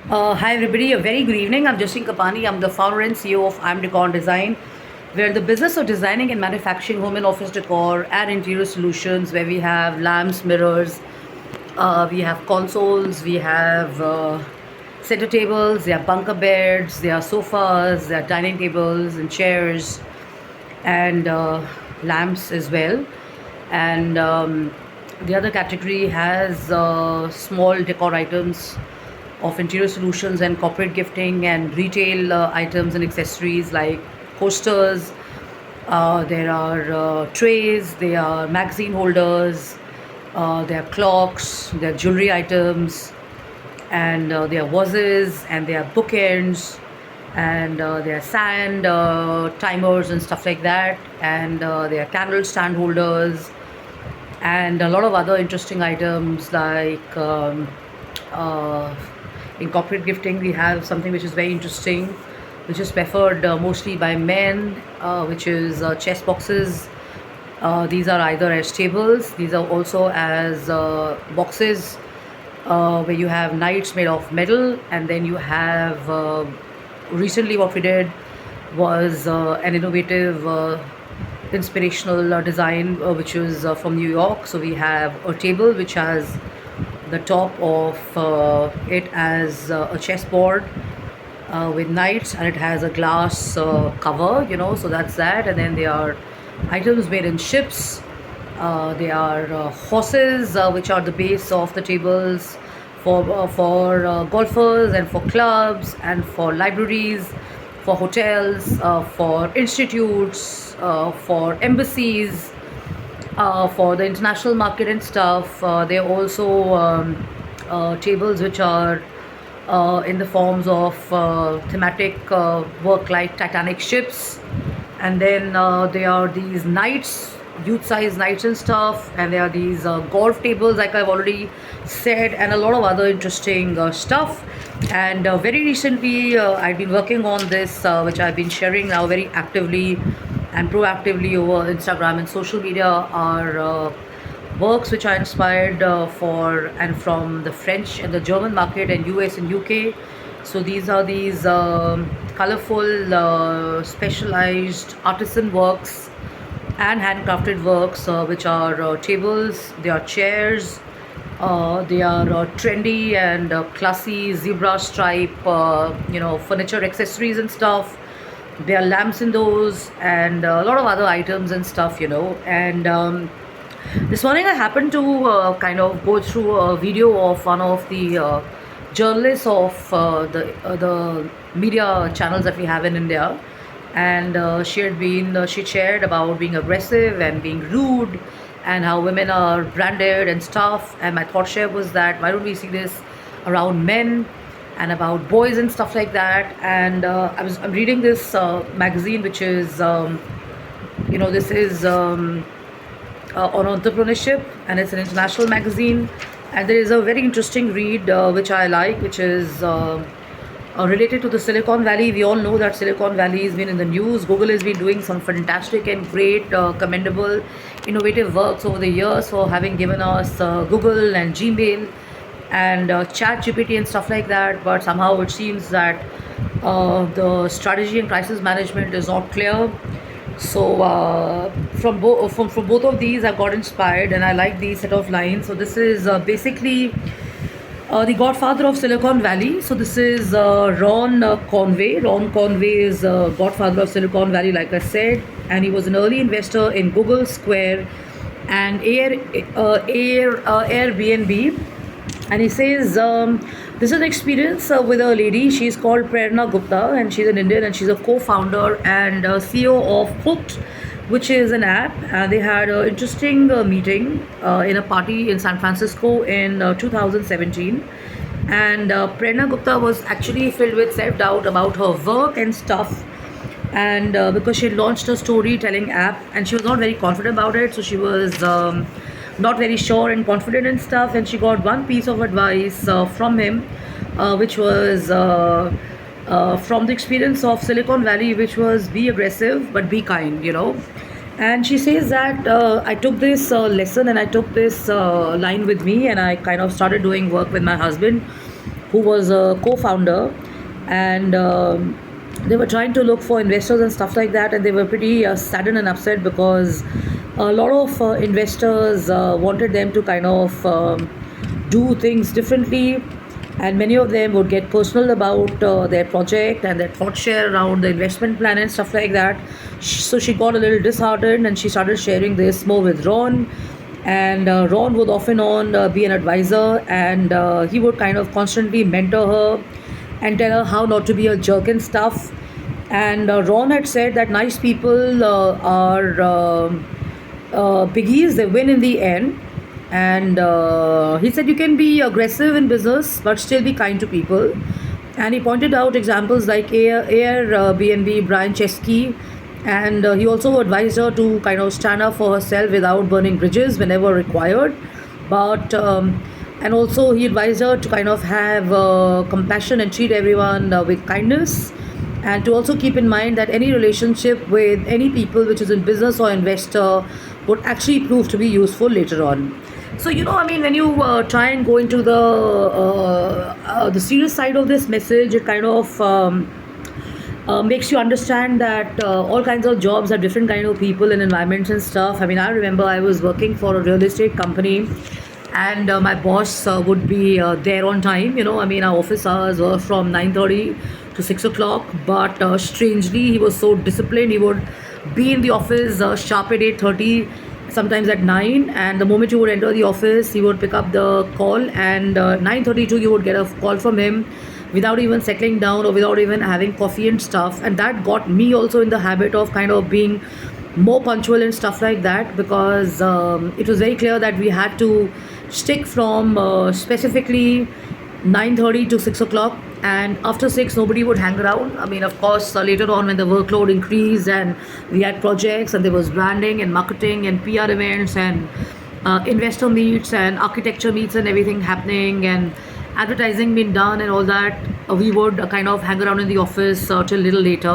Hi everybody, a very good evening. I'm Justine Kapani. I'm the founder and CEO of I'm Decor Design. We're in the business of designing and manufacturing home and office decor and interior solutions where we have lamps, mirrors, we have consoles, we have center tables, there are bunker beds, there are sofas, there are dining tables and chairs and lamps as well. And the other category has small decor items of interior solutions and corporate gifting and retail items and accessories like coasters. There are trays, there are magazine holders, there are clocks, there are jewelry items, and there are vases, and there are bookends, and there are sand timers and stuff like that, and there are candle stand holders, and a lot of other interesting items like uh, in corporate gifting we have something which is very interesting, which is preferred mostly by men, which is chess boxes. These are either as tables, these are also as boxes, where you have knights made of metal, and then you have recently what we did was an innovative inspirational design which is from New York. So we have a table which has the top of it as a chessboard with knights, and it has a glass cover, so that's that. And then there are items made in ships. There are horses, which are the base of the tables for golfers and for clubs and for libraries, for hotels, for institutes, for embassies, for the international market and stuff. There are also tables which are in the forms of thematic work like Titanic ships. And then there are these knights, youth size knights and stuff. And there are these golf tables, like I've already said, and a lot of other interesting stuff. And very recently, I've been working on this, which I've been sharing now very actively and proactively over Instagram and social media, are works which are inspired for and from the French and the German market and US and UK. So these are these colorful, specialized artisan works and handcrafted works, which are tables, they are chairs, they are trendy and classy zebra stripe, furniture accessories and stuff. There are lamps in those, and a lot of other items and stuff. And this morning I happened to kind of go through a video of one of the journalists of the media channels that we have in India. And she shared about being aggressive and being rude, and how women are branded and stuff. And my thought share was that why don't we see this around men and about boys and stuff like that. And I'm reading this magazine, which is this is on entrepreneurship, and it's an international magazine. And there is a very interesting read which I like, which is related to the Silicon Valley. We all know that Silicon Valley has been in the news. Google has been doing some fantastic and great, commendable, innovative works over the years for having given us Google and Gmail and Chat GPT and stuff like that. But somehow it seems that the strategy and crisis management is not clear. So from both of these, I got inspired, and I like these set of lines. So this is basically the godfather of Silicon Valley. So this is Ron Conway. Ron Conway is godfather of Silicon Valley, like I said, and he was an early investor in Google, Square, and Airbnb. And he says this is an experience with a lady. She's called Prerna Gupta, and she's an Indian, and she's a co-founder and CEO of Hooked, which is an app. And they had an interesting meeting in a party in San Francisco in 2017. And Prerna Gupta was actually filled with self-doubt about her work and stuff. And because she launched a storytelling app, and she was not very confident about it, so she was not very sure and confident and stuff. And she got one piece of advice from him, which was from the experience of Silicon Valley, which was be aggressive but be kind. And she says that I took this lesson, and I took this line with me, and I kind of started doing work with my husband who was a co-founder, and they were trying to look for investors and stuff like that, and they were pretty saddened and upset because a lot of investors wanted them to kind of do things differently, and many of them would get personal about their project and their thought share around the investment plan and stuff like that. So she got a little disheartened and she started sharing this more with Ron. And Ron would often on be an advisor, and he would kind of constantly mentor her and tell her how not to be a jerk and stuff. And Ron had said that nice people are piggies, they win in the end. And he said you can be aggressive in business but still be kind to people. And he pointed out examples like Airbnb, Brian Chesky, and he also advised her to kind of stand up for herself without burning bridges whenever required. But and also he advised her to kind of have compassion and treat everyone with kindness, and to also keep in mind that any relationship with any people which is in business or investor would actually prove to be useful later on. So I mean, when you try and go into the serious side of this message, it kind of makes you understand that all kinds of jobs have different kind of people and environments and stuff. I mean, I remember I was working for a real estate company, and my boss would be there on time. I mean, our office hours were from 9:30 to 6 o'clock. But strangely, he was so disciplined. He would be in the office sharp at 8:30, sometimes at 9. And the moment you would enter the office, he would pick up the call, and 9:32 you would get a call from him without even settling down or without even having coffee and stuff. And that got me also in the habit of kind of being more punctual and stuff like that, because it was very clear that we had to stick from specifically 9:30 to 6 o'clock, and after 6 nobody would hang around. I mean, of course, later on when the workload increased and we had projects and there was branding and marketing and PR events and investor meets and architecture meets and everything happening and advertising being done and all that, we would kind of hang around in the office till little later.